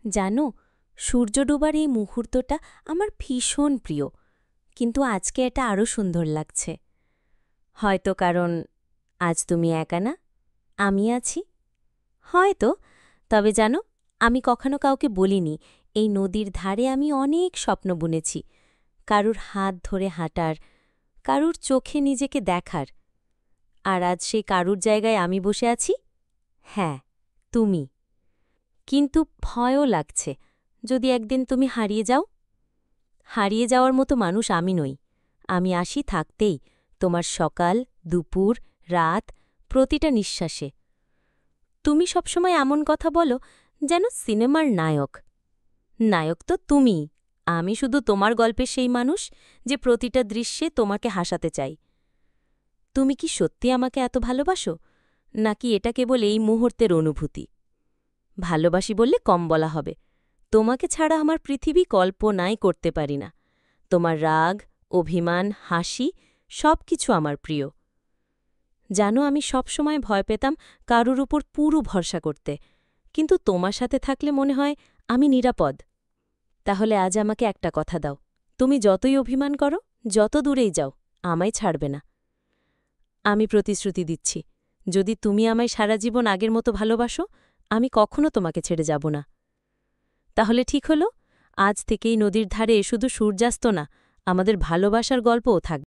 জানো, সূর্য ডোবার এই মুহূর্তটা আমার ভীষণ প্রিয়, কিন্তু আজকে এটা আরও সুন্দর লাগছে। হয়তো কারণ আজ তুমি একা না, আমি আছি। হয়তো। তবে জানো, আমি কখনো কাউকে বলিনি এই নদীর ধারে আমি অনেক স্বপ্ন বুনেছি, কারুর হাত ধরে হাঁটার, কারুর চোখে নিজেকে দেখার। আর আজ সেই কারুর জায়গায় আমি বসে আছি। হ্যাঁ, তুমি। কিন্তু ভয়ও লাগছে, যদি একদিন তুমি হারিয়ে যাও। হারিয়ে যাওয়ার মতো মানুষ আমি নই। আমি আসি থাকতেই, তোমার সকাল, দুপুর, রাত, প্রতিটা নিঃশ্বাসে। তুমি সবসময় এমন কথা বলো যেন সিনেমার নায়ক। নায়ক তো তুমি, আমি শুধু তোমার গল্পের সেই মানুষ যে প্রতিটা দৃশ্যে তোমাকে হাসাতে চাই। তুমি কি সত্যি আমাকে এত ভালোবাসো, নাকি এটা কেবল এই মুহূর্তের অনুভূতি? ভালোবাসি বললে কম বলা হবে। তোমাকে ছাড়া আমার পৃথিবী কল্পনাই করতে পারি না। তোমার রাগ, অভিমান, হাসি সব কিছু আমার প্রিয়। জানো, আমি সবসময় ভয় পেতাম কারুর উপর পুরো ভরসা করতে, কিন্তু তোমার সাথে থাকলে মনে হয় আমি নিরাপদ। তাহলে আজ আমাকে একটা কথা দাও, তুমি যতই অভিমান করো, যত দূরেই যাও, আমায় ছাড়বে না। আমি প্রতিশ্রুতি দিচ্ছি, যদি তুমি আমায় সারা জীবন আগের মতো ভালোবাসো, আমি কখনো তোমাকে ছেড়ে যাব না। তাহলে ঠিক হলো, আজ থেকেই নদীর ধারে শুধু সূর্যাস্ত না, আমাদের ভালোবাসার গল্পও থাকবে।